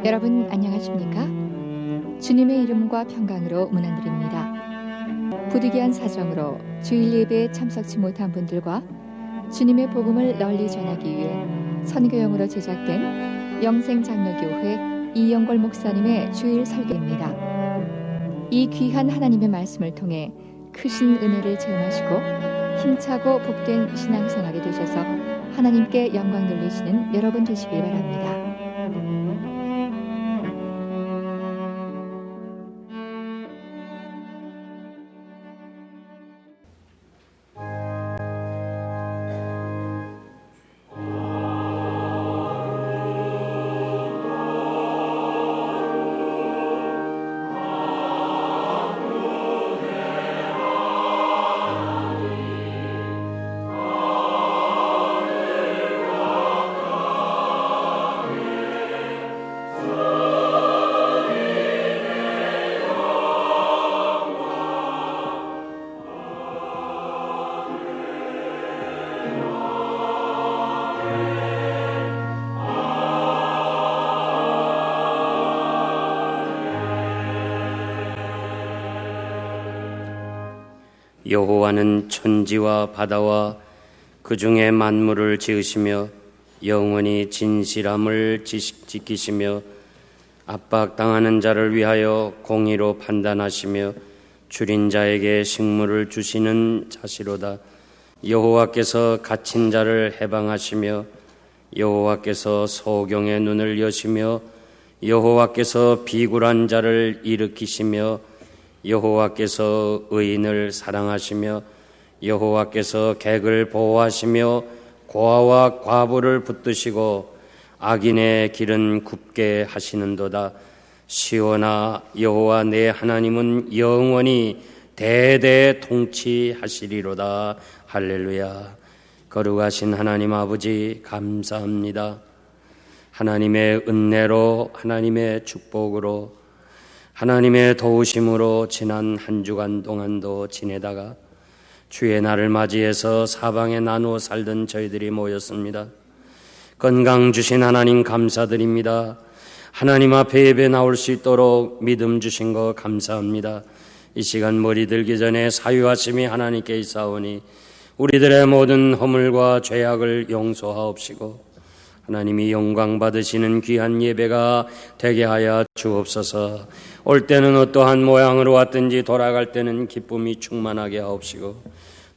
여러분 안녕하십니까? 주님의 이름과 평강으로 문안드립니다. 부득이한 사정으로 주일 예배에 참석치 못한 분들과 주님의 복음을 널리 전하기 위해 선교용으로 제작된 영생장로교회 이영걸 목사님의 주일 설교입니다. 이 귀한 하나님의 말씀을 통해 크신 은혜를 체험하시고 힘차고 복된 신앙생활이 되셔서 하나님께 영광 돌리시는 여러분 되시길 바랍니다. 여호와는 천지와 바다와 그 중에 만물을 지으시며 영원히 진실함을 지키시며 압박당하는 자를 위하여 공의로 판단하시며 줄인 자에게 식물을 주시는 자시로다. 여호와께서 갇힌 자를 해방하시며 여호와께서 소경의 눈을 여시며 여호와께서 비굴한 자를 일으키시며 여호와께서 의인을 사랑하시며 여호와께서 객을 보호하시며 고아와 과부를 붙드시고 악인의 길은 굽게 하시는도다. 시온아, 여호와 내 하나님은 영원히 대대 통치하시리로다. 할렐루야. 거룩하신 하나님 아버지 감사합니다. 하나님의 은혜로, 하나님의 축복으로, 하나님의 도우심으로 지난 한 주간 동안도 지내다가 주의 날을 맞이해서 사방에 나누어 살던 저희들이 모였습니다. 건강 주신 하나님 감사드립니다. 하나님 앞에 예배 나올 수 있도록 믿음 주신 거 감사합니다. 이 시간 머리 들기 전에 사유하심이 하나님께 있사오니 우리들의 모든 허물과 죄악을 용서하옵시고 하나님이 영광 받으시는 귀한 예배가 되게 하여 주옵소서. 올 때는 어떠한 모양으로 왔든지 돌아갈 때는 기쁨이 충만하게 하옵시고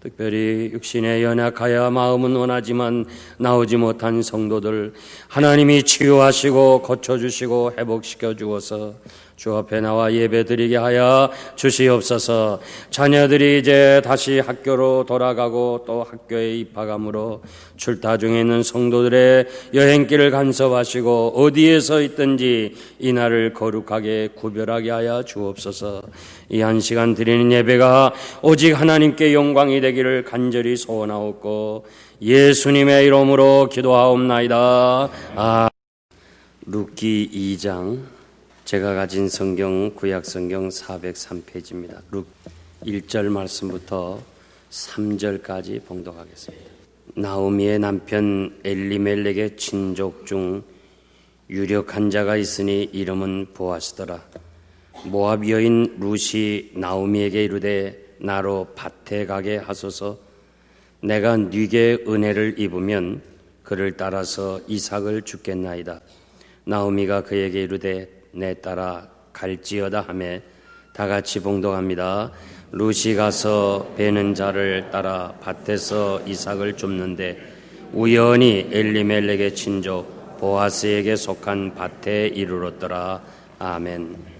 특별히 육신에 연약하여 마음은 원하지만 나오지 못한 성도들 하나님이 치유하시고 고쳐주시고 회복시켜 주어서 주 앞에 나와 예배드리게 하여 주시옵소서. 자녀들이 이제 다시 학교로 돌아가고 또 학교에 입학함으로 출타 중에 있는 성도들의 여행길을 간섭하시고 어디에서 있든지 이 날을 거룩하게 구별하게 하여 주옵소서. 이 한 시간 드리는 예배가 오직 하나님께 영광이 되기를 간절히 소원하옵고 예수님의 이름으로 기도하옵나이다. 룻기 2장 제가 가진 성경 구약 성경 403페이지입니다. 룻 1절 말씀부터 3절까지 봉독하겠습니다. 나오미의 남편 엘리멜렉의 친족 중 유력한 자가 있으니 이름은 보아스더라. 모압 여인 룻이 나오미에게 이르되 나로 밭에 가게 하소서. 내가 네게 은혜를 입으면 그를 따라서 이삭을 주겠나이다. 나오미가 그에게 이르되 내 따라 갈지어다 하매 다 같이 봉독합니다. 룻이 가서 베는 자를 따라 밭에서 이삭을 줍는데 우연히 엘리멜렉의 친족 보아스에게 속한 밭에 이르렀더라. 아멘.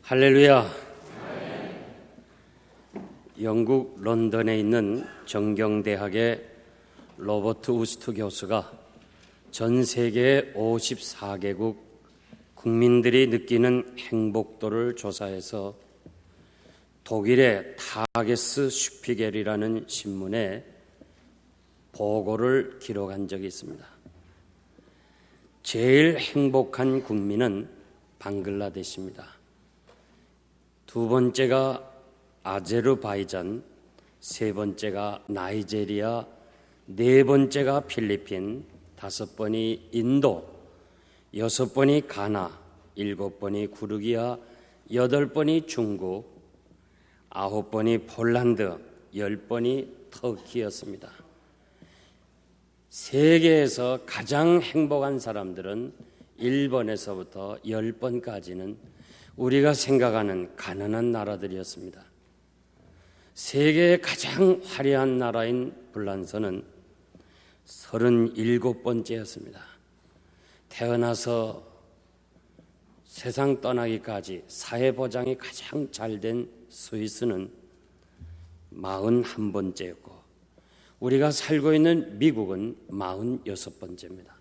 할렐루야. 영국 런던에 있는 정경대학의 로버트 우스트 교수가 전 세계 54개국 국민들이 느끼는 행복도를 조사해서 독일의 타게스 슈피겔이라는 신문에 보고를 기록한 적이 있습니다. 제일 행복한 국민은 방글라데시입니다. 두 번째가 아제르바이잔, 세 번째가 나이제리아, 네 번째가 필리핀, 다섯 번이 인도, 여섯 번이 가나, 일곱 번이 구르기아, 여덟 번이 중국, 아홉 번이 폴란드, 열 번이 터키였습니다. 세계에서 가장 행복한 사람들은 1번에서부터 10번까지는 우리가 생각하는 가난한 나라들이었습니다. 세계의 가장 화려한 나라인 불란서는 37번째였습니다. 태어나서 세상 떠나기까지 사회보장이 가장 잘된 스위스는 41번째였고 우리가 살고 있는 미국은 46번째입니다.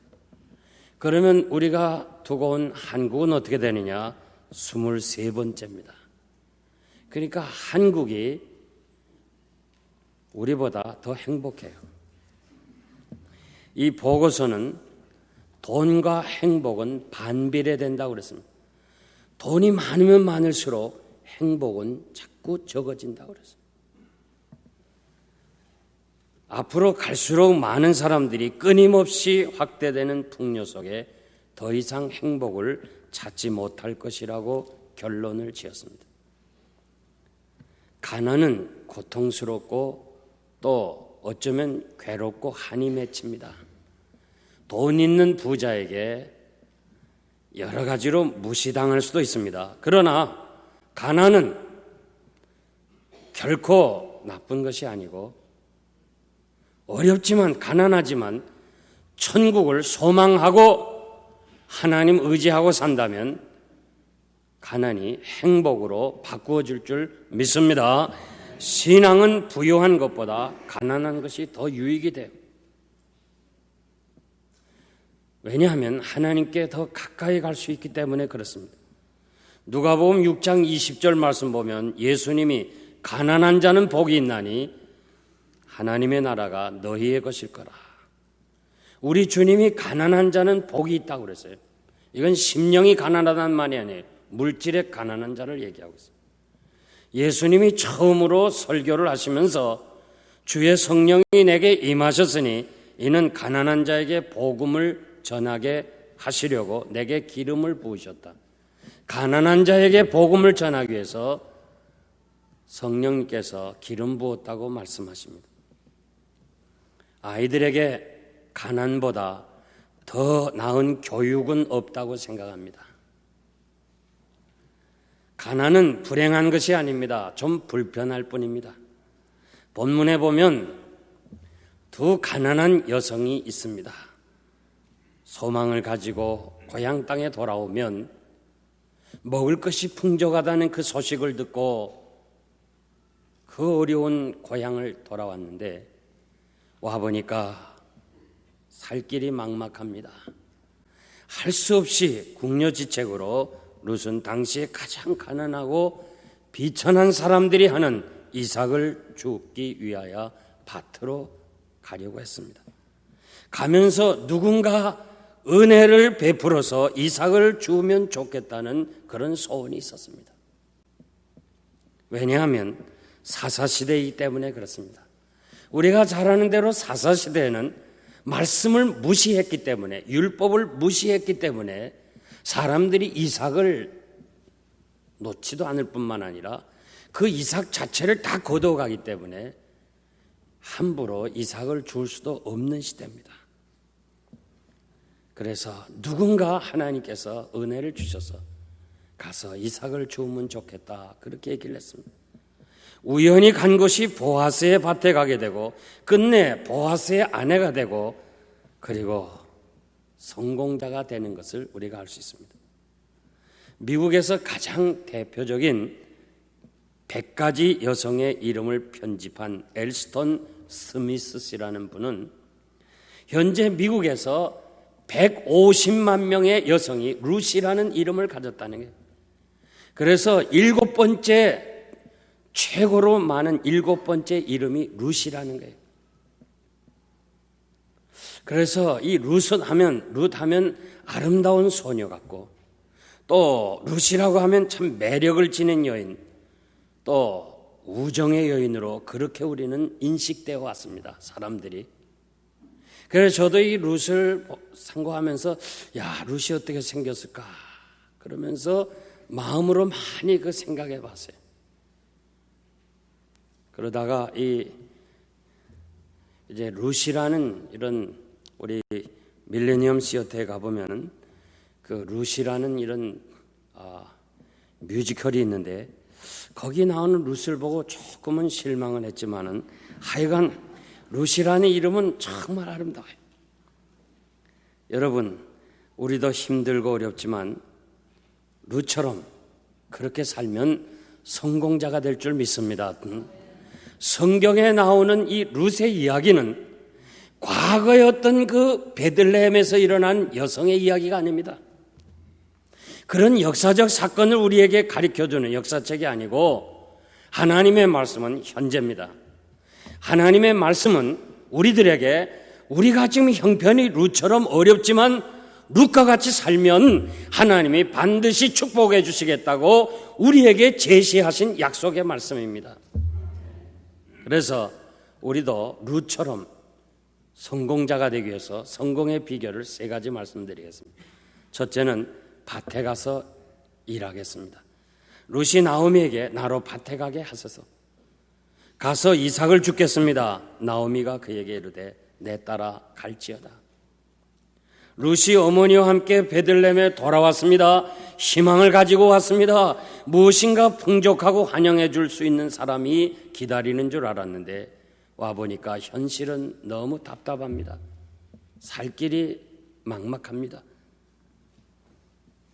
그러면 우리가 두고 온 한국은 어떻게 되느냐? 23번째입니다. 그러니까 한국이 우리보다 더 행복해요. 이 보고서는 돈과 행복은 반비례된다고 그랬습니다. 돈이 많으면 많을수록 행복은 자꾸 적어진다고 그랬습니다. 앞으로 갈수록 많은 사람들이 끊임없이 확대되는 풍요 속에 더 이상 행복을 찾지 못할 것이라고 결론을 지었습니다. 가난은 고통스럽고 또 어쩌면 괴롭고 한이 맺힙니다. 돈 있는 부자에게 여러 가지로 무시당할 수도 있습니다. 그러나 가난은 결코 나쁜 것이 아니고 어렵지만 가난하지만 천국을 소망하고 하나님 의지하고 산다면 가난이 행복으로 바꾸어질 줄 믿습니다. 신앙은 부유한 것보다 가난한 것이 더 유익이 돼요. 왜냐하면 하나님께 더 가까이 갈 수 있기 때문에 그렇습니다. 누가복음 6장 20절 말씀 보면 예수님이 가난한 자는 복이 있나니 하나님의 나라가 너희의 것일 거라. 우리 주님이 가난한 자는 복이 있다고 그랬어요. 이건 심령이 가난하다는 말이 아니에요. 물질에 가난한 자를 얘기하고 있어요. 예수님이 처음으로 설교를 하시면서 주의 성령이 내게 임하셨으니 이는 가난한 자에게 복음을 전하게 하시려고 내게 기름을 부으셨다. 가난한 자에게 복음을 전하기 위해서 성령님께서 기름 부었다고 말씀하십니다. 아이들에게 가난보다 더 나은 교육은 없다고 생각합니다. 가난은 불행한 것이 아닙니다. 좀 불편할 뿐입니다. 본문에 보면 두 가난한 여성이 있습니다. 소망을 가지고 고향 땅에 돌아오면 먹을 것이 풍족하다는 그 소식을 듣고 그 어려운 고향을 돌아왔는데 와보니까 살 길이 막막합니다. 할 수 없이 궁여지책으로 룻은 당시에 가장 가난하고 비천한 사람들이 하는 이삭을 주기 위하여 밭으로 가려고 했습니다. 가면서 누군가 은혜를 베풀어서 이삭을 주면 좋겠다는 그런 소원이 있었습니다. 왜냐하면 사사시대이기 때문에 그렇습니다. 우리가 잘 아는 대로 사사시대에는 말씀을 무시했기 때문에 율법을 무시했기 때문에 사람들이 이삭을 놓지도 않을 뿐만 아니라 그 이삭 자체를 다 거둬가기 때문에 함부로 이삭을 줄 수도 없는 시대입니다. 그래서 누군가 하나님께서 은혜를 주셔서 가서 이삭을 주우면 좋겠다 그렇게 얘기를 했습니다. 우연히 간 곳이 보아스의 밭에 가게 되고 끝내 보아스의 아내가 되고 그리고 성공자가 되는 것을 우리가 알 수 있습니다. 미국에서 가장 대표적인 100가지 여성의 이름을 편집한 엘스턴 스미스 씨라는 분은 현재 미국에서 150만 명의 여성이 루시라는 이름을 가졌다는 거예요. 그래서 7번째, 최고로 많은 7번째 이름이 루시라는 거예요. 그래서 이 룻 하면 아름다운 소녀 같고, 또 루시라고 하면 참 매력을 지닌 여인, 또 우정의 여인으로 그렇게 우리는 인식되어 왔습니다, 사람들이. 그래서 저도 이 룻을 상고하면서 야, 룻이 어떻게 생겼을까 그러면서 마음으로 많이 그 생각해 봤어요. 그러다가 이제 룻이라는 이런 우리 밀레니엄 시어터에 가보면 그 룻이라는 이런 뮤지컬이 있는데 거기 나오는 룻을 보고 조금은 실망은 했지만은 하여간 룻이라는 이름은 정말 아름다워요. 여러분, 우리도 힘들고 어렵지만 룻처럼 그렇게 살면 성공자가 될 줄 믿습니다. 성경에 나오는 이 룻의 이야기는 과거의 어떤 그 베들레헴에서 일어난 여성의 이야기가 아닙니다. 그런 역사적 사건을 우리에게 가르쳐주는 역사책이 아니고 하나님의 말씀은 현재입니다. 하나님의 말씀은 우리들에게 우리가 지금 형편이 룻처럼 어렵지만 룻과 같이 살면 하나님이 반드시 축복해 주시겠다고 우리에게 제시하신 약속의 말씀입니다. 그래서 우리도 룻처럼 성공자가 되기 위해서 성공의 비결을 3가지 말씀드리겠습니다. 첫째는 밭에 가서 일하겠습니다. 룻이 나오미에게 나로 밭에 가게 하소서. 가서 이삭을 죽겠습니다. 나오미가 그에게 이르되 내 따라 갈지어다. 룻이 어머니와 함께 베들레헴에 돌아왔습니다. 희망을 가지고 왔습니다. 무엇인가 풍족하고 환영해 줄 수 있는 사람이 기다리는 줄 알았는데 와보니까 현실은 너무 답답합니다. 살 길이 막막합니다.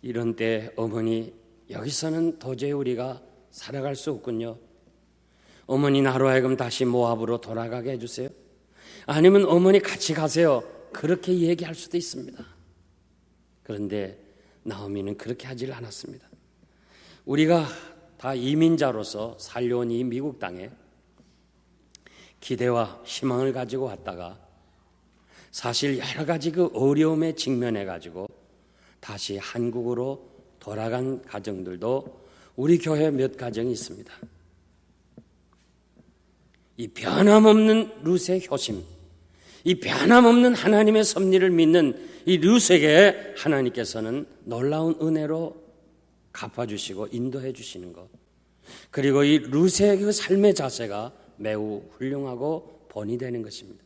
이런 때 어머니, 여기서는 도저히 우리가 살아갈 수 없군요. 어머니, 나로 하여금 다시 모압으로 돌아가게 해주세요. 아니면 어머니 같이 가세요. 그렇게 얘기할 수도 있습니다. 그런데 나오미는 그렇게 하질 않았습니다. 우리가 다 이민자로서 살려온 이 미국 땅에 기대와 희망을 가지고 왔다가 사실 여러 가지 그 어려움에 직면해 가지고 다시 한국으로 돌아간 가정들도 우리 교회 몇 가정이 있습니다. 이 변함없는 룻의 효심, 이 변함없는 하나님의 섭리를 믿는 이 룻에게 하나님께서는 놀라운 은혜로 갚아주시고 인도해 주시는 것, 그리고 이 룻의 그 삶의 자세가 매우 훌륭하고 본이 되는 것입니다.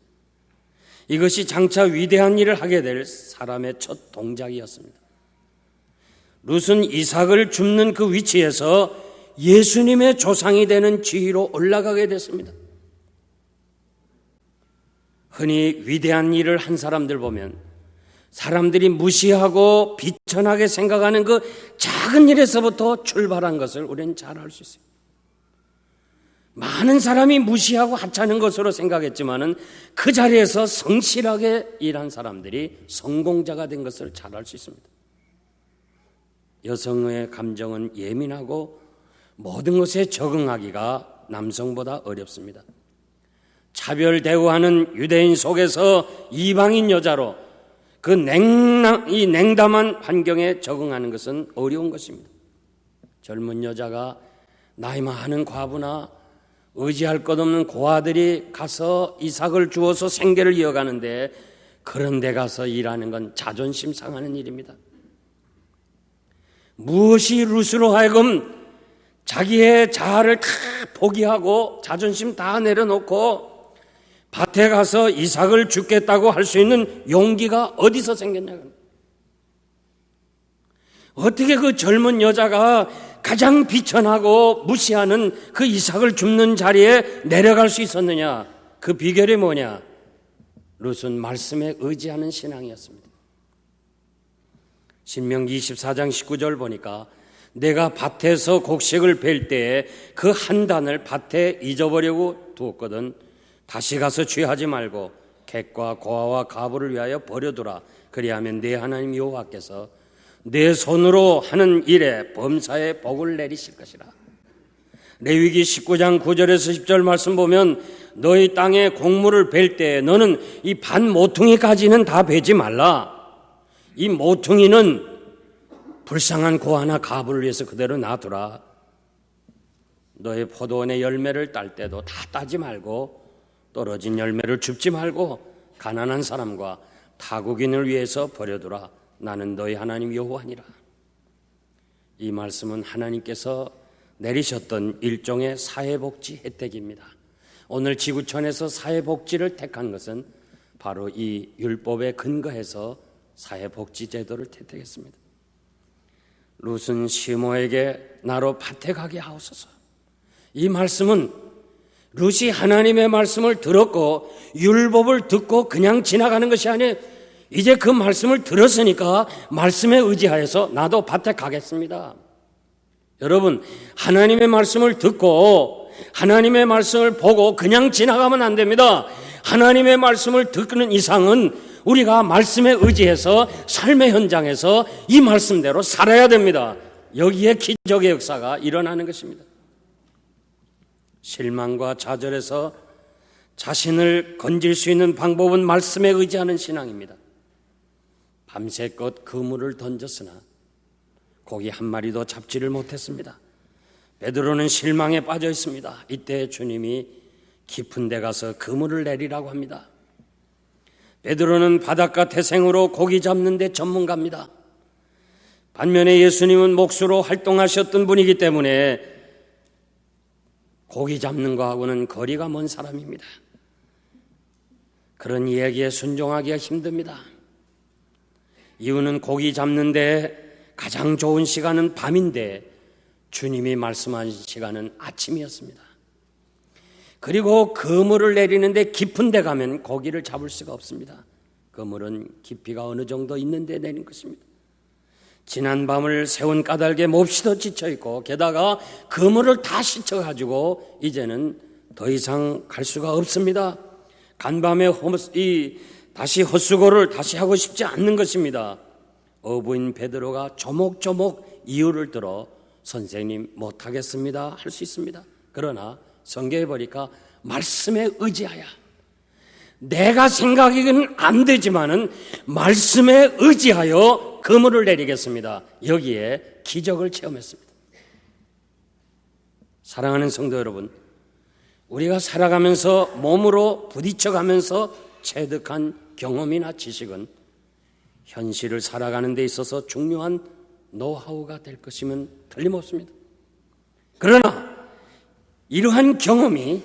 이것이 장차 위대한 일을 하게 될 사람의 첫 동작이었습니다. 룻은 이삭을 줍는 그 위치에서 예수님의 조상이 되는 지위로 올라가게 됐습니다. 흔히 위대한 일을 한 사람들 보면 사람들이 무시하고 비천하게 생각하는 그 작은 일에서부터 출발한 것을 우리는 잘 알 수 있어요. 많은 사람이 무시하고 하찮은 것으로 생각했지만은 그 자리에서 성실하게 일한 사람들이 성공자가 된 것을 잘 알 수 있습니다. 여성의 감정은 예민하고 모든 것에 적응하기가 남성보다 어렵습니다. 차별 대우하는 유대인 속에서 이방인 여자로 그 냉담한 환경에 적응하는 것은 어려운 것입니다. 젊은 여자가 나이 많은 과부나 의지할 것 없는 고아들이 가서 이삭을 주어서 생계를 이어가는데 그런 데 가서 일하는 건 자존심 상하는 일입니다. 무엇이 룻으로 하여금 자기의 자아를 다 포기하고 자존심 다 내려놓고 밭에 가서 이삭을 죽겠다고 할 수 있는 용기가 어디서 생겼냐고. 어떻게 그 젊은 여자가 가장 비천하고 무시하는 그 이삭을 줍는 자리에 내려갈 수 있었느냐? 그 비결이 뭐냐? 룻은 말씀에 의지하는 신앙이었습니다. 신명기 24장 19절 보니까 내가 밭에서 곡식을 벨 때에 그 한 단을 밭에 잊어버리고 두었거든 다시 가서 취하지 말고 객과 고아와 가부를 위하여 버려두라. 그리하면 내 하나님 여호와께서 내 손으로 하는 일에 범사에 복을 내리실 것이라. 레위기 19장 9절에서 10절 말씀 보면 너희 땅에 곡물을 벨 때 너는 이 반 모퉁이까지는 다 베지 말라. 이 모퉁이는 불쌍한 고아나 가부를 위해서 그대로 놔두라. 너의 포도원의 열매를 딸 때도 다 따지 말고 떨어진 열매를 줍지 말고 가난한 사람과 타국인을 위해서 버려두라. 나는 너희 하나님 여호와니라. 이 말씀은 하나님께서 내리셨던 일종의 사회복지 혜택입니다. 오늘 지구촌에서 사회복지를 택한 것은 바로 이 율법에 근거해서 사회복지 제도를 택했습니다. 룻은 시모에게 나로 밭에 가게 하옵소서. 이 말씀은 룻이 하나님의 말씀을 들었고 율법을 듣고 그냥 지나가는 것이 아니에요. 이제 그 말씀을 들었으니까 말씀에 의지하여서 나도 밭에 가겠습니다. 여러분, 하나님의 말씀을 듣고 하나님의 말씀을 보고 그냥 지나가면 안 됩니다. 하나님의 말씀을 듣는 이상은 우리가 말씀에 의지해서 삶의 현장에서 이 말씀대로 살아야 됩니다. 여기에 기적의 역사가 일어나는 것입니다. 실망과 좌절에서 자신을 건질 수 있는 방법은 말씀에 의지하는 신앙입니다. 밤새껏 그물을 던졌으나 고기 한 마리도 잡지를 못했습니다. 베드로는 실망에 빠져 있습니다. 이때 주님이 깊은 데 가서 그물을 내리라고 합니다. 베드로는 바닷가 태생으로 고기 잡는 데 전문가입니다. 반면에 예수님은 목수로 활동하셨던 분이기 때문에 고기 잡는 거하고는 거리가 먼 사람입니다. 그런 이야기에 순종하기가 힘듭니다. 이유는 고기 잡는데 가장 좋은 시간은 밤인데 주님이 말씀하신 시간은 아침이었습니다. 그리고 그물을 내리는데 깊은 데 가면 고기를 잡을 수가 없습니다. 그물은 깊이가 어느 정도 있는데 내린 것입니다. 지난 밤을 세운 까닭에 몹시도 지쳐있고 게다가 그물을 다 씻어가지고 이제는 더 이상 갈 수가 없습니다. 간밤에 다시 헛수고를 다시 하고 싶지 않는 것입니다. 어부인 베드로가 조목조목 이유를 들어 선생님 못하겠습니다 할 수 있습니다. 그러나 성경에 보니까 말씀에 의지하여 내가 생각하기는 안 되지만은 말씀에 의지하여 그물을 내리겠습니다. 여기에 기적을 체험했습니다. 사랑하는 성도 여러분, 우리가 살아가면서 몸으로 부딪혀가면서 체득한 경험이나 지식은 현실을 살아가는 데 있어서 중요한 노하우가 될 것이면 틀림없습니다. 그러나 이러한 경험이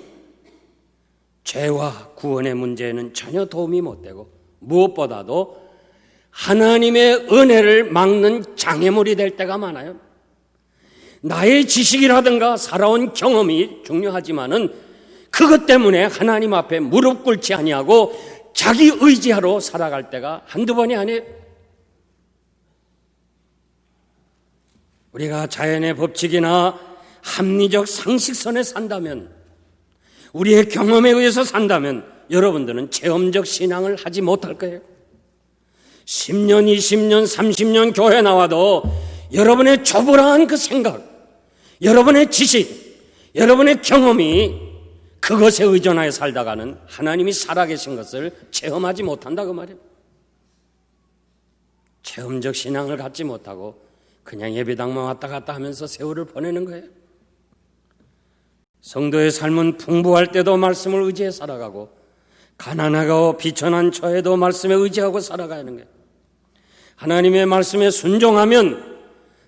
죄와 구원의 문제에는 전혀 도움이 못 되고 무엇보다도 하나님의 은혜를 막는 장애물이 될 때가 많아요. 나의 지식이라든가 살아온 경험이 중요하지만은 그것 때문에 하나님 앞에 무릎 꿇지 아니하고 자기 의지하러 살아갈 때가 한두 번이 아니에요. 우리가 자연의 법칙이나 합리적 상식선에 산다면, 우리의 경험에 의해서 산다면 여러분들은 체험적 신앙을 하지 못할 거예요. 10년, 20년, 30년 교회 나와도 여러분의 조불한 그 생각, 여러분의 지식, 여러분의 경험이 그것에 의존하여 살다가는 하나님이 살아계신 것을 체험하지 못한다 그 말이에요. 체험적 신앙을 갖지 못하고 그냥 예배당만 왔다 갔다 하면서 세월을 보내는 거예요. 성도의 삶은 풍부할 때도 말씀을 의지해 살아가고 가난하고 비천한 처에도 말씀에 의지하고 살아가야 하는 거예요. 하나님의 말씀에 순종하면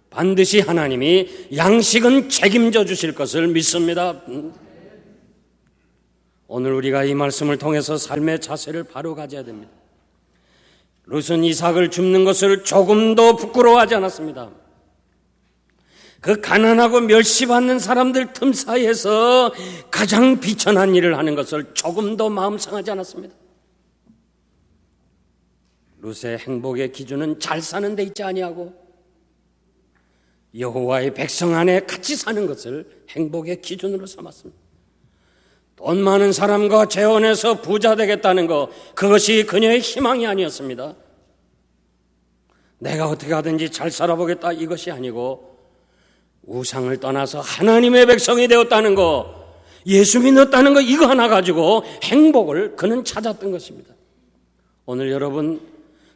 반드시 하나님이 양식은 책임져 주실 것을 믿습니다. 오늘 우리가 이 말씀을 통해서 삶의 자세를 바로 가져야 됩니다. 룻은 이삭을 줍는 것을 조금도 부끄러워하지 않았습니다. 그 가난하고 멸시받는 사람들 틈 사이에서 가장 비천한 일을 하는 것을 조금도 마음 상하지 않았습니다. 룻의 행복의 기준은 잘 사는 데 있지 아니하고 여호와의 백성 안에 같이 사는 것을 행복의 기준으로 삼았습니다. 돈 많은 사람과 재혼해서 부자 되겠다는 것, 그것이 그녀의 희망이 아니었습니다. 내가 어떻게 하든지 잘 살아보겠다, 이것이 아니고 우상을 떠나서 하나님의 백성이 되었다는 것, 예수 믿었다는 것, 이거 하나 가지고 행복을 그는 찾았던 것입니다. 오늘 여러분,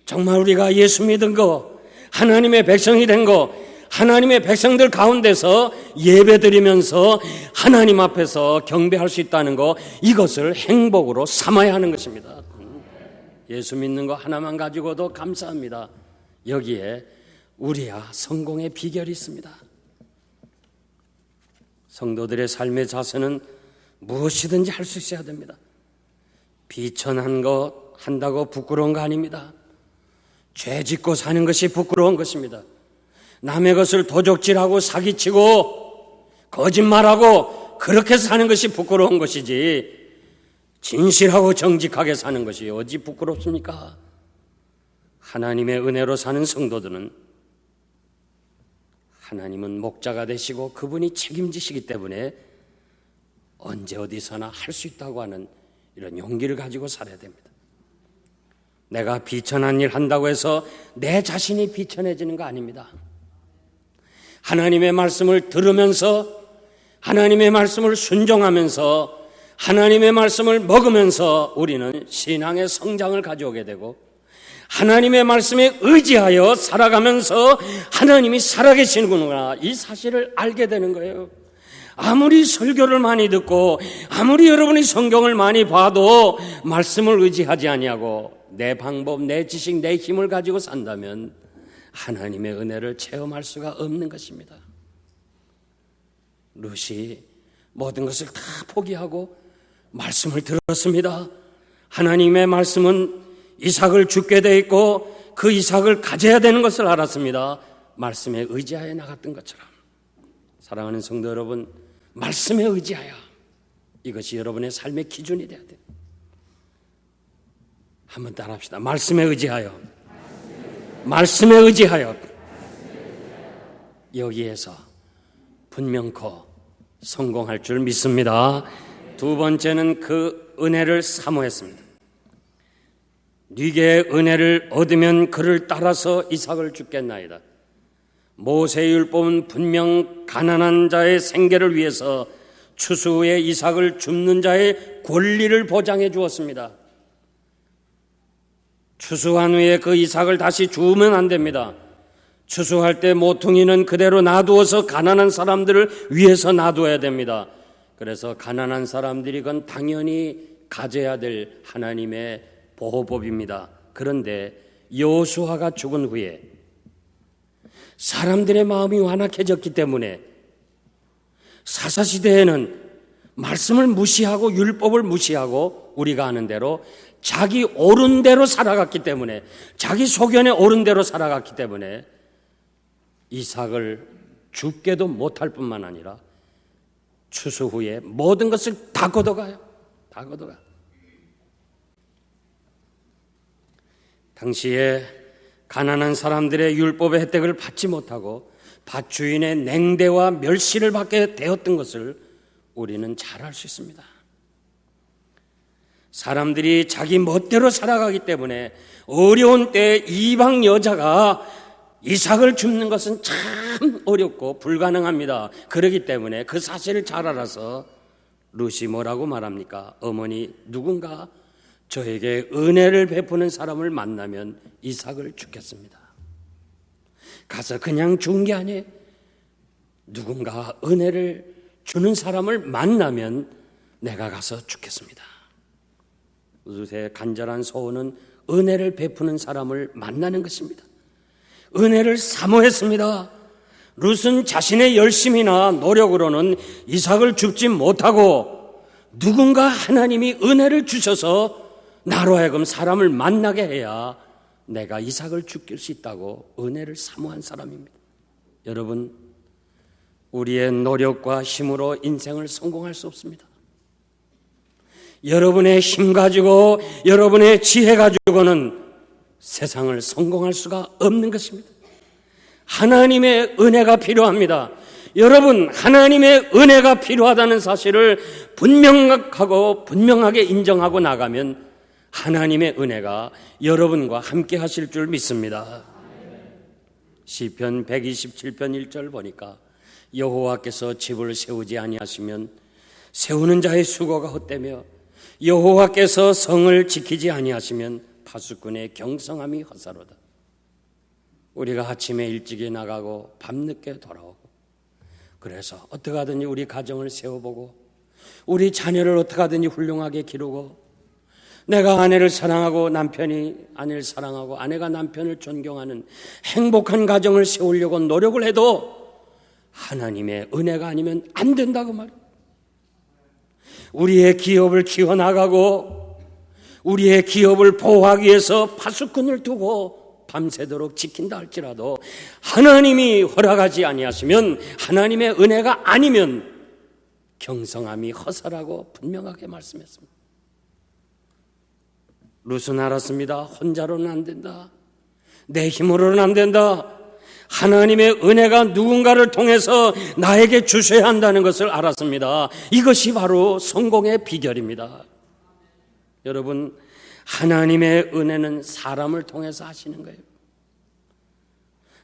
정말 우리가 예수 믿은 거, 하나님의 백성이 된 거, 하나님의 백성들 가운데서 예배드리면서 하나님 앞에서 경배할 수 있다는 거, 이것을 행복으로 삼아야 하는 것입니다. 예수 믿는 거 하나만 가지고도 감사합니다. 여기에 우리야 성공의 비결이 있습니다. 성도들의 삶의 자세는 무엇이든지 할 수 있어야 됩니다. 비천한 거 한다고 부끄러운 거 아닙니다. 죄 짓고 사는 것이 부끄러운 것입니다. 남의 것을 도적질하고 사기치고 거짓말하고 그렇게 사는 것이 부끄러운 것이지, 진실하고 정직하게 사는 것이 어찌 부끄럽습니까? 하나님의 은혜로 사는 성도들은 하나님은 목자가 되시고 그분이 책임지시기 때문에 언제 어디서나 할 수 있다고 하는 이런 용기를 가지고 살아야 됩니다. 내가 비천한 일 한다고 해서 내 자신이 비천해지는 거 아닙니다. 하나님의 말씀을 들으면서, 하나님의 말씀을 순종하면서, 하나님의 말씀을 먹으면서 우리는 신앙의 성장을 가져오게 되고, 하나님의 말씀에 의지하여 살아가면서 하나님이 살아계시는구나, 이 사실을 알게 되는 거예요. 아무리 설교를 많이 듣고 아무리 여러분이 성경을 많이 봐도 말씀을 의지하지 아니하고 내 방법, 내 지식, 내 힘을 가지고 산다면 하나님의 은혜를 체험할 수가 없는 것입니다. 룻이 모든 것을 다 포기하고 말씀을 들었습니다. 하나님의 말씀은 이삭을 죽게 돼 있고 그 이삭을 가져야 되는 것을 알았습니다. 말씀에 의지하여 나갔던 것처럼, 사랑하는 성도 여러분, 말씀에 의지하여, 이것이 여러분의 삶의 기준이 돼야 돼요. 한번 따라합시다. 말씀에 의지하여, 말씀에 의지하여. 여기에서 분명코 성공할 줄 믿습니다. 두 번째는 그 은혜를 사모했습니다. 네게 은혜를 얻으면 그를 따라서 이삭을 줍겠나이다. 모세의 율법은 분명 가난한 자의 생계를 위해서 추수 후에 이삭을 줍는 자의 권리를 보장해 주었습니다. 추수한 후에 그 이삭을 다시 주우면 안 됩니다. 추수할 때 모퉁이는 그대로 놔두어서 가난한 사람들을 위해서 놔두어야 됩니다. 그래서 가난한 사람들이 그건 당연히 가져야 될 하나님의 보호법입니다. 그런데 여호수아가 죽은 후에 사람들의 마음이 완악해졌기 때문에 사사시대에는 말씀을 무시하고 율법을 무시하고 우리가 아는 대로 자기 옳은 대로 살아갔기 때문에, 자기 소견에 옳은 대로 살아갔기 때문에 이삭을 죽게도 못할 뿐만 아니라 추수 후에 모든 것을 다 걷어가요. 다 걷어가. 당시에 가난한 사람들의 율법의 혜택을 받지 못하고 밭주인의 냉대와 멸시를 받게 되었던 것을 우리는 잘 알 수 있습니다. 사람들이 자기 멋대로 살아가기 때문에 어려운 때에 이방 여자가 이삭을 줍는 것은 참 어렵고 불가능합니다. 그렇기 때문에 그 사실을 잘 알아서 룻이 뭐라고 말합니까? 어머니, 누군가 저에게 은혜를 베푸는 사람을 만나면 이삭을 주겠습니다. 가서 그냥 준 게 아니에요. 누군가 은혜를 주는 사람을 만나면 내가 가서 주겠습니다. 룻의 간절한 소원은 은혜를 베푸는 사람을 만나는 것입니다. 은혜를 사모했습니다. 룻은 자신의 열심이나 노력으로는 이삭을 줍지 못하고 누군가 하나님이 은혜를 주셔서 나로 하여금 사람을 만나게 해야 내가 이삭을 죽일 수 있다고 은혜를 사모한 사람입니다. 여러분, 우리의 노력과 힘으로 인생을 성공할 수 없습니다. 여러분의 힘 가지고, 여러분의 지혜 가지고는 세상을 성공할 수가 없는 것입니다. 하나님의 은혜가 필요합니다. 여러분, 하나님의 은혜가 필요하다는 사실을 분명하게 인정하고 나가면 하나님의 은혜가 여러분과 함께 하실 줄 믿습니다. 시편 127편 1절 보니까 여호와께서 집을 세우지 아니하시면 세우는 자의 수고가 헛되며 여호와께서 성을 지키지 아니하시면 파수꾼의 경성함이 헛사로다. 우리가 아침에 일찍이 나가고 밤늦게 돌아오고, 그래서 어떻게 하든지 우리 가정을 세워보고 우리 자녀를 어떻게 하든지 훌륭하게 기르고, 내가 아내를 사랑하고 남편이 아내를 사랑하고 아내가 남편을 존경하는 행복한 가정을 세우려고 노력을 해도 하나님의 은혜가 아니면 안 된다고 말이에요. 우리의 기업을 키워나가고 우리의 기업을 보호하기 위해서 파수꾼을 두고 밤새도록 지킨다 할지라도 하나님이 허락하지 아니하시면, 하나님의 은혜가 아니면 경성함이 허사라고 분명하게 말씀했습니다. 룻은 알았습니다. 혼자로는 안 된다. 내 힘으로는 안 된다. 하나님의 은혜가 누군가를 통해서 나에게 주셔야 한다는 것을 알았습니다. 이것이 바로 성공의 비결입니다. 여러분, 하나님의 은혜는 사람을 통해서 하시는 거예요.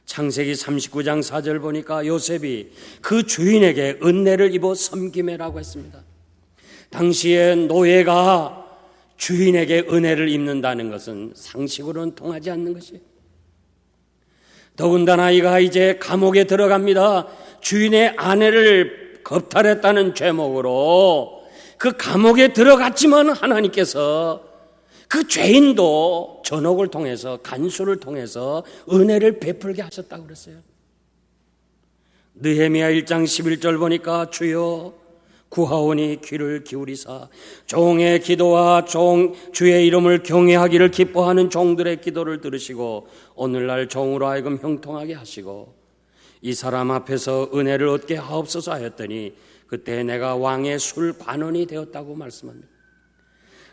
창세기 39장 4절 보니까 요셉이 그 주인에게 은혜를 입어 섬기매라고 했습니다. 당시에 노예가 주인에게 은혜를 입는다는 것은 상식으로는 통하지 않는 것이에요. 더군다나 이가 이제 감옥에 들어갑니다. 주인의 아내를 겁탈했다는 죄목으로 그 감옥에 들어갔지만 하나님께서 그 죄인도 전옥을 통해서, 간수를 통해서 은혜를 베풀게 하셨다고 그랬어요. 느헤미야 1장 11절 보니까 주여 구하오니 귀를 기울이사 종의 기도와 주의 이름을 경외하기를 기뻐하는 종들의 기도를 들으시고 오늘날 종으로 하여금 형통하게 하시고 이 사람 앞에서 은혜를 얻게 하옵소서 하였더니 그때 내가 왕의 술 관원이 되었다고 말씀합니다.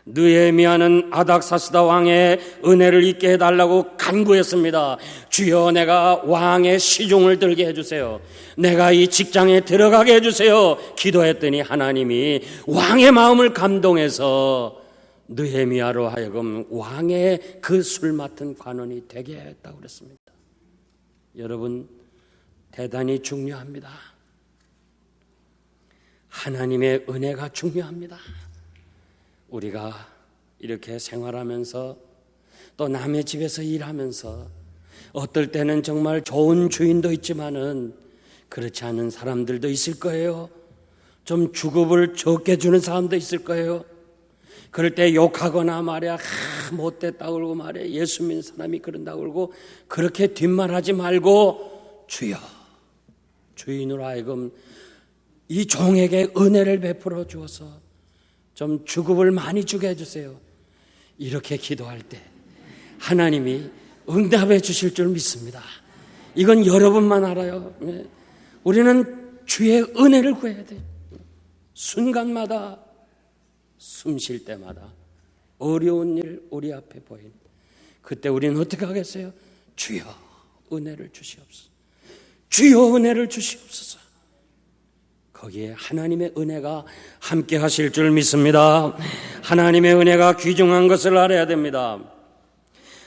느헤미야는 아닥사스다 왕의 은혜를 잊게 해달라고 간구했습니다. 주여, 내가 왕의 시중을 들게 해주세요. 내가 이 직장에 들어가게 해주세요. 기도했더니 하나님이 왕의 마음을 감동해서 느헤미야로 하여금 왕의 그 술 맡은 관원이 되게 했다고 그랬습니다. 여러분, 대단히 중요합니다. 하나님의 은혜가 중요합니다. 우리가 이렇게 생활하면서 또 남의 집에서 일하면서 어떨 때는 정말 좋은 주인도 있지만은 그렇지 않은 사람들도 있을 거예요. 좀 주급을 적게 주는 사람도 있을 거예요. 그럴 때 욕하거나 말이야, 못됐다고 그러고 말이야, 예수 믿는 사람이 그런다고 그러고 그렇게 뒷말하지 말고 주여, 주인으로 하여금 이 종에게 은혜를 베풀어 주어서 좀 주급을 많이 주게 해주세요. 이렇게 기도할 때 하나님이 응답해 주실 줄 믿습니다. 이건 여러분만 알아요. 우리는 주의 은혜를 구해야 돼요. 순간마다, 숨 쉴 때마다 어려운 일 우리 앞에 보이는 그때 우리는 어떻게 하겠어요? 주여 은혜를 주시옵소서. 주여 은혜를 주시옵소서. 거기에 하나님의 은혜가 함께 하실 줄 믿습니다. 하나님의 은혜가 귀중한 것을 알아야 됩니다.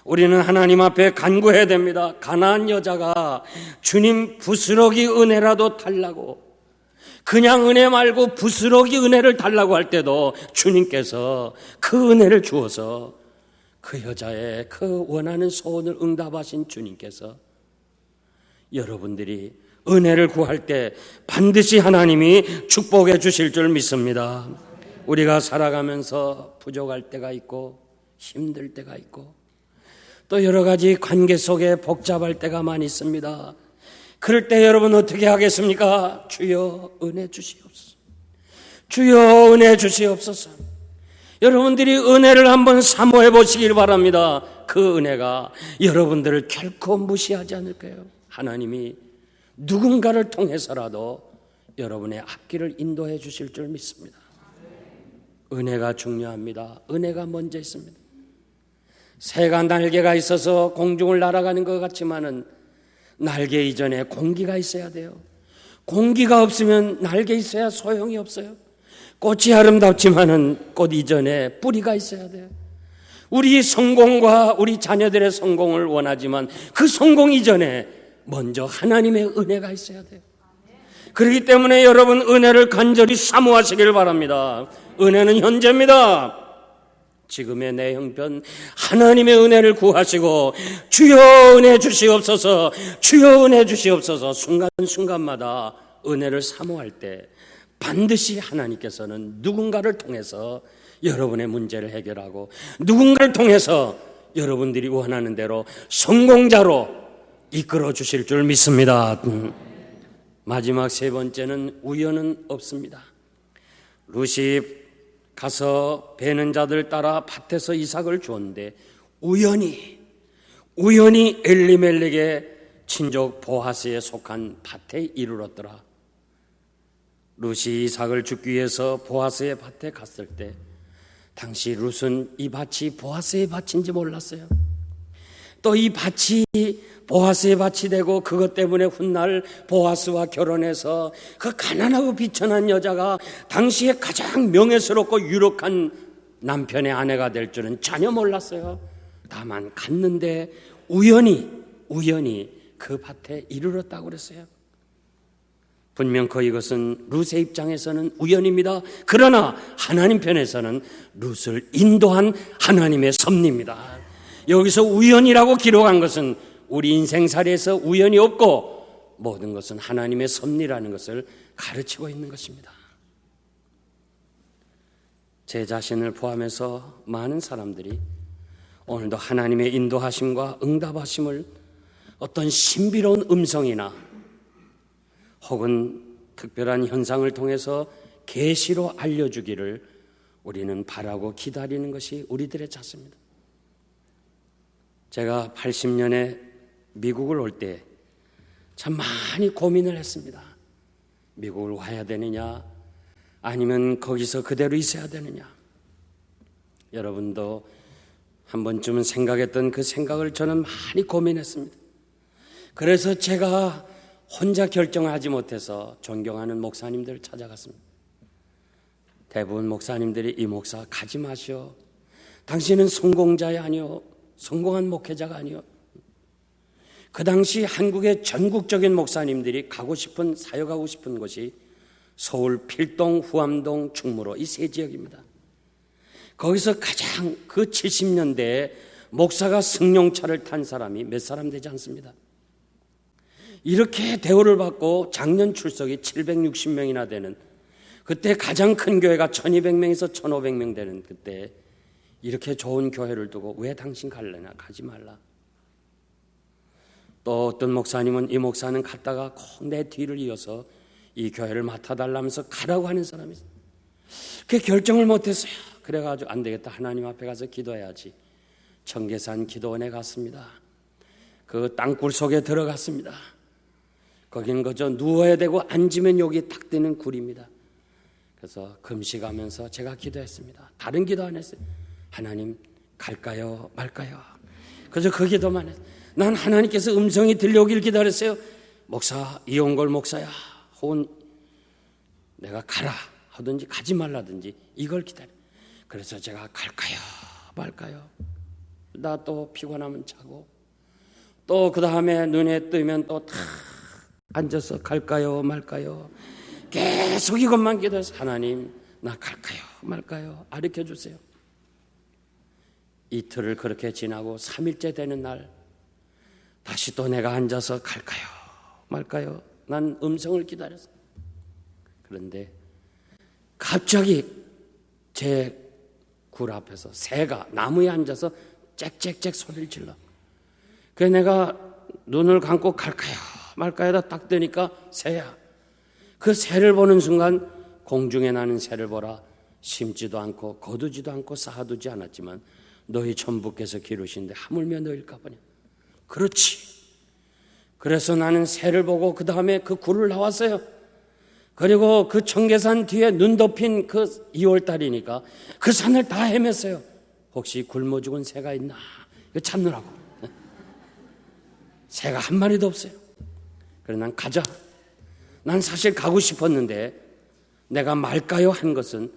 우리는 하나님 앞에 간구해야 됩니다. 가나안 여자가 주님 부스러기 은혜라도 달라고, 그냥 은혜 말고 부스러기 은혜를 달라고 할 때도 주님께서 그 은혜를 주어서 그 여자의 그 원하는 소원을 응답하신 주님께서 여러분들이 은혜를 구할 때 반드시 하나님이 축복해 주실 줄 믿습니다. 우리가 살아가면서 부족할 때가 있고 힘들 때가 있고 또 여러 가지 관계 속에 복잡할 때가 많이 있습니다. 그럴 때 여러분 어떻게 하겠습니까? 주여 은혜 주시옵소서. 주여 은혜 주시옵소서. 여러분들이 은혜를 한번 사모해 보시길 바랍니다. 그 은혜가 여러분들을 결코 무시하지 않을 거예요. 하나님이 누군가를 통해서라도 여러분의 앞길을 인도해 주실 줄 믿습니다. 은혜가 중요합니다. 은혜가 먼저 있습니다. 새가 날개가 있어서 공중을 날아가는 것 같지만은 날개 이전에 공기가 있어야 돼요. 공기가 없으면 날개 있어야 소용이 없어요. 꽃이 아름답지만은 꽃 이전에 뿌리가 있어야 돼요. 우리 성공과 우리 자녀들의 성공을 원하지만 그 성공 이전에 먼저 하나님의 은혜가 있어야 돼요. 그렇기 때문에 여러분 은혜를 간절히 사모하시길 바랍니다. 은혜는 현재입니다. 지금의 내 형편 하나님의 은혜를 구하시고 주여 은혜 주시옵소서, 주여 은혜 주시옵소서. 순간순간마다 은혜를 사모할 때 반드시 하나님께서는 누군가를 통해서 여러분의 문제를 해결하고 누군가를 통해서 여러분들이 원하는 대로 성공자로 이끌어 주실 줄 믿습니다. 마지막 세 번째는 우연은 없습니다. 룻이 가서 베는 자들 따라 밭에서 이삭을 주었는데 우연히 엘리멜렉의 친족 보아스에 속한 밭에 이르렀더라. 룻이 이삭을 줍기 위해서 보아스의 밭에 갔을 때 당시 룻은 이 밭이 보아스의 밭인지 몰랐어요. 또 이 밭이 보아스의 밭이 되고 그것 때문에 훗날 보아스와 결혼해서 그 가난하고 비천한 여자가 당시에 가장 명예스럽고 유력한 남편의 아내가 될 줄은 전혀 몰랐어요. 다만 갔는데 우연히 그 밭에 이르렀다고 그랬어요. 분명히 이것은 룻의 입장에서는 우연입니다. 그러나 하나님 편에서는 룻을 인도한 하나님의 섭리입니다. 여기서 우연이라고 기록한 것은 우리 인생살이에서 우연이 없고 모든 것은 하나님의 섭리라는 것을 가르치고 있는 것입니다. 제 자신을 포함해서 많은 사람들이 오늘도 하나님의 인도하심과 응답하심을 어떤 신비로운 음성이나 혹은 특별한 현상을 통해서 계시로 알려주기를 우리는 바라고 기다리는 것이 우리들의 자세입니다. 제가 80년에 미국을 올 때 참 많이 고민을 했습니다. 미국을 와야 되느냐 아니면 거기서 그대로 있어야 되느냐. 여러분도 한 번쯤은 생각했던 그 생각을 저는 많이 고민했습니다. 그래서 제가 혼자 결정하지 못해서 존경하는 목사님들을 찾아갔습니다. 대부분 목사님들이 이 목사 가지 마시오. 당신은 성공자야 아니오. 성공한 목회자가 아니오. 그 당시 한국의 전국적인 목사님들이 가고 싶은 사역하고 싶은 곳이 서울 필동, 후암동, 충무로 이 세 지역입니다. 거기서 가장 그 70년대에 목사가 승용차를 탄 사람이 몇 사람 되지 않습니다. 이렇게 대우를 받고 작년 출석이 760명이나 되는 그때 가장 큰 교회가 1200명에서 1500명 되는 그때 이렇게 좋은 교회를 두고 왜 당신 갈래나 가지 말라. 또 어떤 목사님은 이 목사는 갔다가 꼭 내 뒤를 이어서 이 교회를 맡아달라면서 가라고 하는 사람이 있어요. 그 결정을 못했어요. 그래가지고 안 되겠다. 하나님 앞에 가서 기도해야지. 청계산 기도원에 갔습니다. 그 땅굴 속에 들어갔습니다. 거기는 그저 누워야 되고 앉으면 여기 탁 뜨는 굴입니다. 그래서 금식하면서 제가 기도했습니다. 다른 기도 안 했어요. 하나님 갈까요 말까요? 그래서 그 기도만 했어요. 난 하나님께서 음성이 들려오길 기다렸어요. 목사 이용걸 목사야 혹은 내가 가라 하든지 가지 말라든지 이걸 기다려. 그래서 제가 갈까요 말까요? 나 또 피곤하면 자고 또 그 다음에 눈에 뜨면 또 탁 앉아서 갈까요 말까요? 계속 이것만 기도해서 하나님 나 갈까요 말까요? 가르쳐 주세요. 이틀을 그렇게 지나고 3일째 되는 날 다시 또 내가 앉아서 갈까요 말까요? 난 음성을 기다렸어요. 그런데 갑자기 제 굴 앞에서 새가 나무에 앉아서 짹짹짹 소리를 질러. 그래서 내가 눈을 감고 갈까요 말까요다 딱 뜨니까 새야. 그 새를 보는 순간 공중에 나는 새를 보라. 심지도 않고 거두지도 않고 쌓아두지 않았지만 너희 천부께서 기르신데 하물며 너희일까 보냐. 그렇지. 그래서 나는 새를 보고 그 다음에 그 굴을 나왔어요. 그리고 그 청계산 뒤에 눈 덮인 그 2월달이니까 그 산을 다 헤맸어요. 혹시 굶어 죽은 새가 있나 찾느라고. 새가 한 마리도 없어요. 그래 난 가자. 난 사실 가고 싶었는데 내가 말까요 한 것은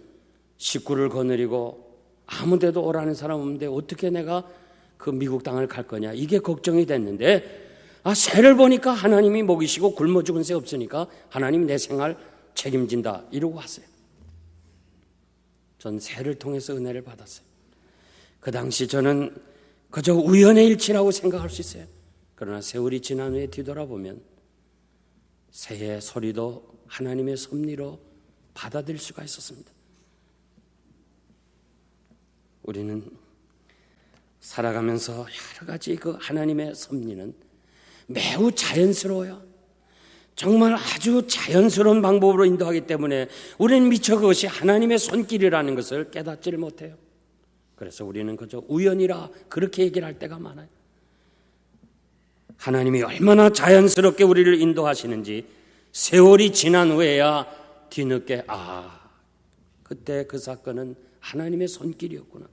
식구를 거느리고 아무 데도 오라는 사람 없는데 어떻게 내가 그 미국 땅을 갈 거냐, 이게 걱정이 됐는데 새를 보니까 하나님이 먹이시고 굶어 죽은 새 없으니까 하나님이 내 생활 책임진다 이러고 왔어요. 전 새를 통해서 은혜를 받았어요. 그 당시 저는 그저 우연의 일치라고 생각할 수 있어요. 그러나 세월이 지난 후에 뒤돌아보면 새의 소리도 하나님의 섭리로 받아들일 수가 있었습니다. 우리는 살아가면서 여러 가지 그 하나님의 섭리는 매우 자연스러워요. 정말 아주 자연스러운 방법으로 인도하기 때문에 우리는 미처 그것이 하나님의 손길이라는 것을 깨닫지를 못해요. 그래서 우리는 그저 우연이라 그렇게 얘기를 할 때가 많아요. 하나님이 얼마나 자연스럽게 우리를 인도하시는지 세월이 지난 후에야 뒤늦게 그때 그 사건은 하나님의 손길이었구나.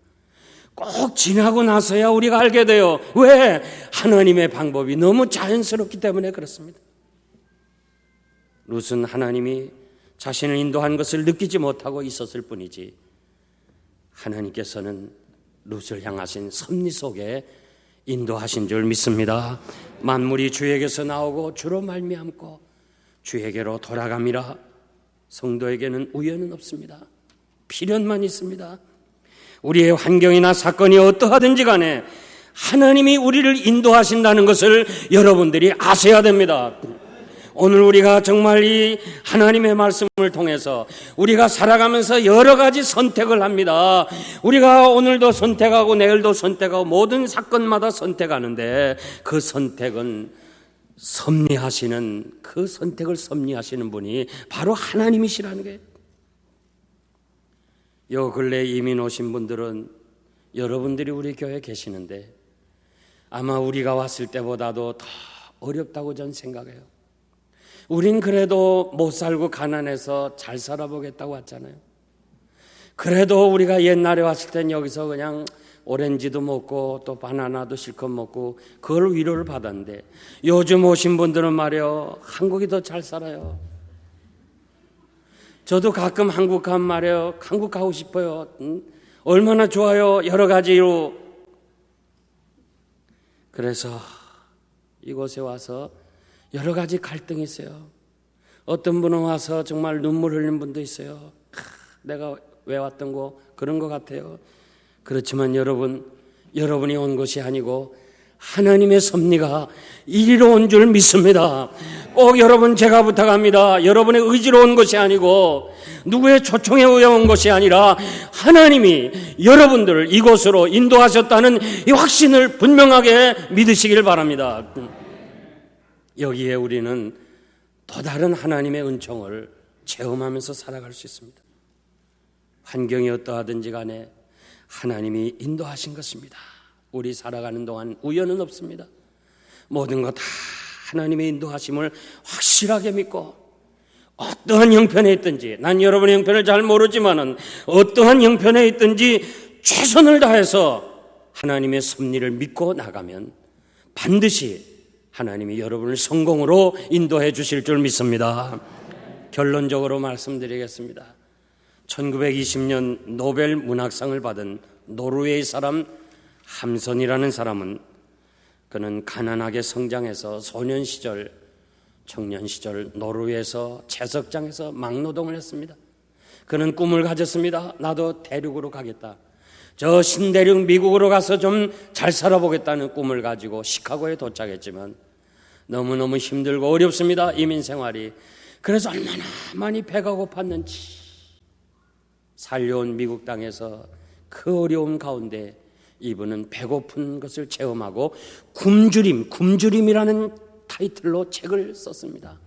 꼭 지나고 나서야 우리가 알게 돼요. 왜? 하나님의 방법이 너무 자연스럽기 때문에 그렇습니다. 룻은 하나님이 자신을 인도한 것을 느끼지 못하고 있었을 뿐이지 하나님께서는 룻을 향하신 섭리 속에 인도하신 줄 믿습니다. 만물이 주에게서 나오고 주로 말미암고 주에게로 돌아감이라. 성도에게는 우연은 없습니다. 필연만 있습니다. 우리의 환경이나 사건이 어떠하든지 간에 하나님이 우리를 인도하신다는 것을 여러분들이 아셔야 됩니다. 오늘 우리가 정말 이 하나님의 말씀을 통해서 우리가 살아가면서 여러 가지 선택을 합니다. 우리가 오늘도 선택하고 내일도 선택하고 모든 사건마다 선택하는데 그 선택은 섭리하시는, 그 선택을 섭리하시는 분이 바로 하나님이시라는 거예요. 요 근래 이민 오신 분들은 여러분들이 우리 교회에 계시는데 아마 우리가 왔을 때보다도 더 어렵다고 전 생각해요. 우린 그래도 못 살고 가난해서 잘 살아보겠다고 왔잖아요. 그래도 우리가 옛날에 왔을 땐 여기서 그냥 오렌지도 먹고 또 바나나도 실컷 먹고 그걸 위로를 받았는데 요즘 오신 분들은 말이요, 한국이 더 잘 살아요. 저도 가끔 한국 가면 말이요, 한국 가고 싶어요. 얼마나 좋아요, 여러 가지로. 그래서 이곳에 와서 여러 가지 갈등이 있어요. 어떤 분은 와서 정말 눈물 흘리는 분도 있어요. 내가 왜 왔던 거 그런 것 같아요. 그렇지만 여러분이 온 것이 아니고 하나님의 섭리가 이리로 온 줄 믿습니다. 꼭 여러분, 제가 부탁합니다. 여러분의 의지로 온 것이 아니고 누구의 초청에 의해 온 것이 아니라 하나님이 여러분들을 이곳으로 인도하셨다는 이 확신을 분명하게 믿으시길 바랍니다. 여기에 우리는 또 다른 하나님의 은총을 체험하면서 살아갈 수 있습니다. 환경이 어떠하든지 간에 하나님이 인도하신 것입니다. 우리 살아가는 동안 우연은 없습니다. 모든 것 다 하나님의 인도하심을 확실하게 믿고 어떠한 형편에 있든지, 난 여러분의 형편을 잘 모르지만은 어떠한 형편에 있든지 최선을 다해서 하나님의 섭리를 믿고 나가면 반드시 하나님이 여러분을 성공으로 인도해 주실 줄 믿습니다. 결론적으로 말씀드리겠습니다. 1920년 노벨 문학상을 받은 노르웨이 사람 함선이라는 사람은, 그는 가난하게 성장해서 소년 시절, 청년 시절 노르웨이에서 채석장에서 막노동을 했습니다. 그는 꿈을 가졌습니다. 나도 대륙으로 가겠다. 저 신대륙 미국으로 가서 좀 잘 살아보겠다는 꿈을 가지고 시카고에 도착했지만 너무너무 힘들고 어렵습니다. 이민 생활이. 그래서 얼마나 많이 배가 고팠는지 살려온 미국 땅에서 그 어려움 가운데 이분은 배고픈 것을 체험하고 굶주림이라는 타이틀로 책을 썼습니다.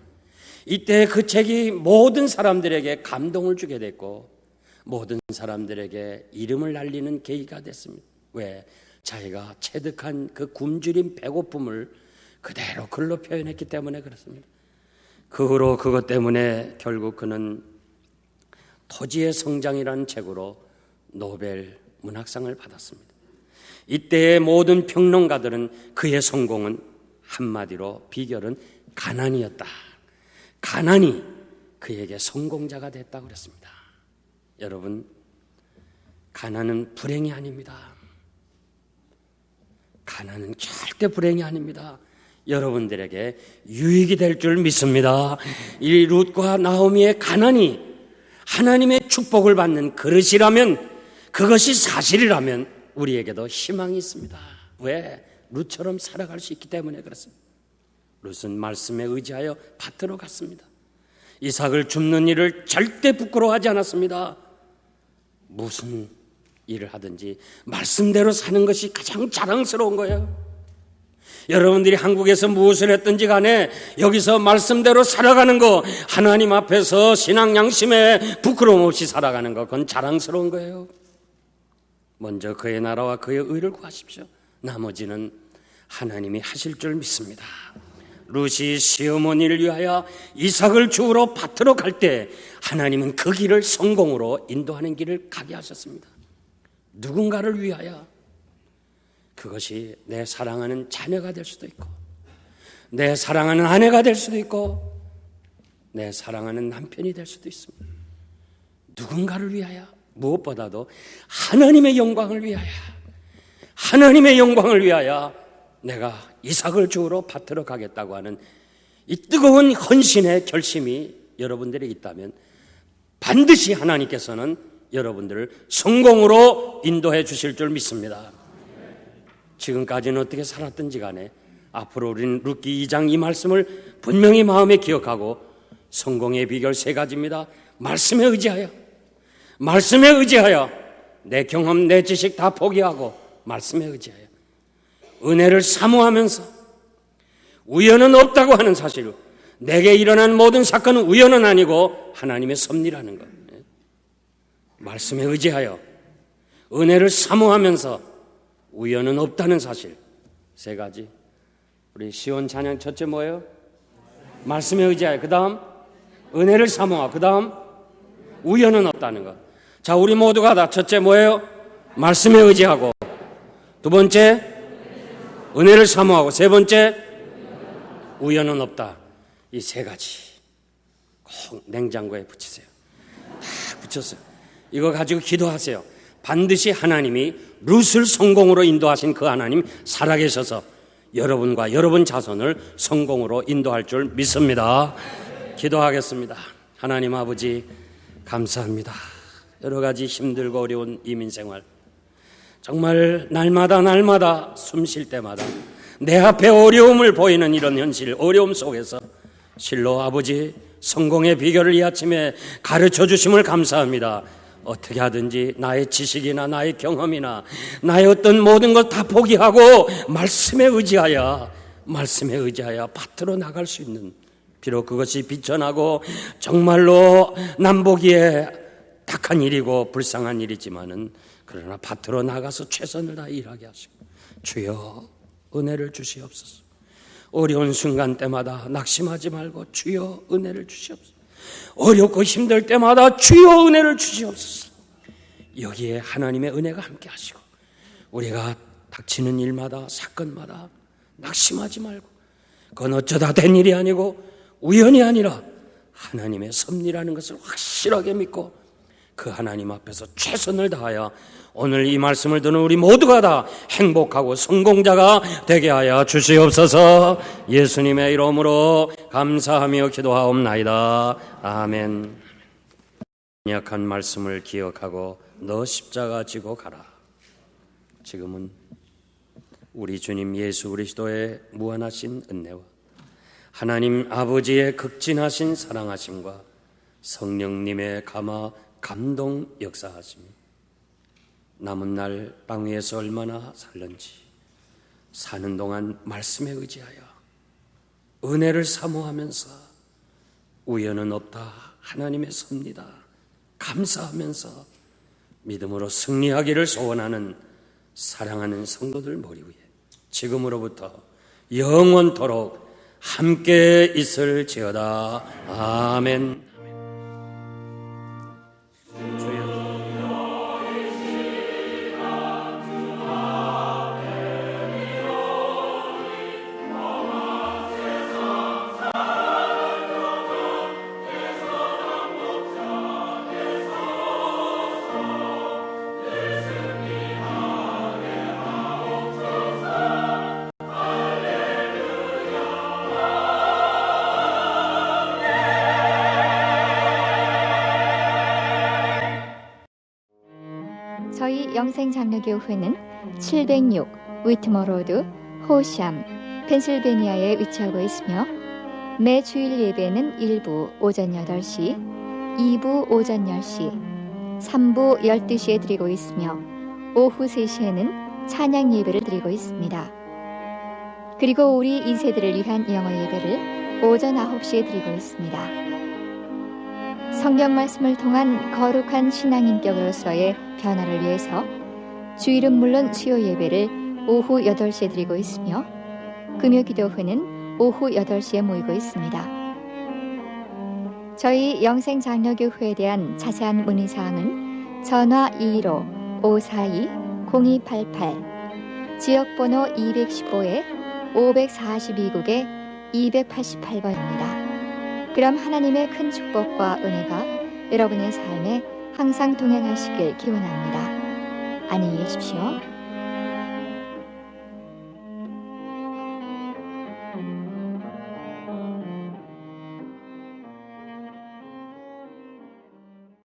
이때 그 책이 모든 사람들에게 감동을 주게 됐고 모든 사람들에게 이름을 날리는 계기가 됐습니다. 왜? 자기가 체득한 그 굶주림, 배고픔을 그대로 글로 표현했기 때문에 그렇습니다. 그 후로 그것 때문에 결국 그는 토지의 성장이라는 책으로 노벨 문학상을 받았습니다. 이때의 모든 평론가들은 그의 성공은 한마디로 비결은 가난이었다. 가난이 그에게 성공자가 됐다고 그랬습니다. 여러분, 가난은 불행이 아닙니다. 가난은 절대 불행이 아닙니다. 여러분들에게 유익이 될 줄 믿습니다. 이 룻과 나오미의 가난이 하나님의 축복을 받는 그릇이라면, 그것이 사실이라면 우리에게도 희망이 있습니다. 왜? 룻처럼 살아갈 수 있기 때문에 그렇습니다. 룻은 말씀에 의지하여 밭으로 갔습니다. 이삭을 줍는 일을 절대 부끄러워하지 않았습니다. 무슨 일을 하든지 말씀대로 사는 것이 가장 자랑스러운 거예요. 여러분들이 한국에서 무엇을 했든지 간에 여기서 말씀대로 살아가는 거, 하나님 앞에서 신앙 양심에 부끄러움 없이 살아가는 거, 그건 자랑스러운 거예요. 먼저 그의 나라와 그의 의를 구하십시오. 나머지는 하나님이 하실 줄 믿습니다. 룻이 시어머니를 위하여 이삭을 주우러 밭으로 갈 때 하나님은 그 길을 성공으로 인도하는 길을 가게 하셨습니다. 누군가를 위하여. 그것이 내 사랑하는 자녀가 될 수도 있고, 내 사랑하는 아내가 될 수도 있고, 내 사랑하는 남편이 될 수도 있습니다. 누군가를 위하여, 무엇보다도 하나님의 영광을 위하여, 하나님의 영광을 위하여 내가 이삭을 주우러 밭으로 가겠다고 하는 이 뜨거운 헌신의 결심이 여러분들이 있다면 반드시 하나님께서는 여러분들을 성공으로 인도해 주실 줄 믿습니다. 지금까지는 어떻게 살았든지 간에 앞으로 우리는 룻기 2장 이 말씀을 분명히 마음에 기억하고, 성공의 비결 3가지입니다. 말씀에 의지하여, 말씀에 의지하여, 내 경험, 내 지식 다 포기하고 말씀에 의지하여, 은혜를 사모하면서, 우연은 없다고 하는 사실, 내게 일어난 모든 사건은 우연은 아니고 하나님의 섭리라는 것. 말씀에 의지하여, 은혜를 사모하면서, 우연은 없다는 사실. 3가지. 우리 시온 찬양 첫째 뭐예요? 말씀에 의지하여. 그 다음 은혜를 사모하고, 그 다음 우연은 없다는 것. 자, 우리 모두가 다 첫째 뭐예요? 말씀에 의지하고, 두 번째 은혜를 사모하고, 세 번째 우연은 없다. 이 3가지 꼭 냉장고에 붙이세요. 다 붙였어요. 이거 가지고 기도하세요. 반드시 하나님이 룻을 성공으로 인도하신 그 하나님 살아계셔서 여러분과 여러분 자손을 성공으로 인도할 줄 믿습니다. 기도하겠습니다. 하나님 아버지, 감사합니다. 여러 가지 힘들고 어려운 이민생활, 정말 날마다 숨 쉴 때마다 내 앞에 어려움을 보이는 이런 현실, 어려움 속에서 실로 아버지 성공의 비결을 이 아침에 가르쳐 주심을 감사합니다. 어떻게 하든지 나의 지식이나 나의 경험이나 나의 어떤 모든 것 다 포기하고 말씀에 의지하여 밭으로 나갈 수 있는, 비록 그것이 비천하고 정말로 남보기에 딱한 일이고 불쌍한 일이지만은, 그러나 밭으로 나가서 최선을 다해 일하게 하시고, 주여 은혜를 주시옵소서. 어려운 순간 때마다 낙심하지 말고 주여 은혜를 주시옵소서. 어렵고 힘들 때마다 주여 은혜를 주시옵소서. 여기에 하나님의 은혜가 함께 하시고, 우리가 닥치는 일마다 사건마다 낙심하지 말고, 그건 어쩌다 된 일이 아니고 우연이 아니라 하나님의 섭리라는 것을 확실하게 믿고 그 하나님 앞에서 최선을 다하여 오늘 이 말씀을 듣는 우리 모두가 다 행복하고 성공자가 되게 하여 주시옵소서. 예수님의 이름으로 감사하며 기도하옵나이다. 아멘. 약한 말씀을 기억하고 너 십자가 지고 가라. 지금은 우리 주님 예수 그리스도의 무한하신 은혜와 하나님 아버지의 극진하신 사랑하심과 성령님의 감동 역사하심, 남은 날 땅 위에서 얼마나 살는지 사는 동안 말씀에 의지하여 은혜를 사모하면서, 우연은 없다 하나님의 섭니다 감사하면서 믿음으로 승리하기를 소원하는 사랑하는 성도들 머리 위에 지금으로부터 영원토록 함께 있을지어다. 아멘. 저희 영생장로교회는 706 위트머 로드, 호샴, 펜실베니아에 위치하고 있으며 매 주일 예배는 1부 오전 8시, 2부 오전 10시, 3부 12시에 드리고 있으며 오후 3시에는 찬양 예배를 드리고 있습니다. 그리고 우리 2세들을 위한 영어 예배를 오전 9시에 드리고 있습니다. 성경 말씀을 통한 거룩한 신앙인격으로서의 변화를 위해서 주일은 물론 수요 예배를 오후 8시에 드리고 있으며 금요 기도회는 오후 8시에 모이고 있습니다. 저희 영생장로교회에 대한 자세한 문의사항은 전화 215-542-0288, 지역번호 215에 542국에 288번입니다. 그럼 하나님의 큰 축복과 은혜가 여러분의 삶에 항상 동행하시길 기원합니다. 안녕히 계십시오.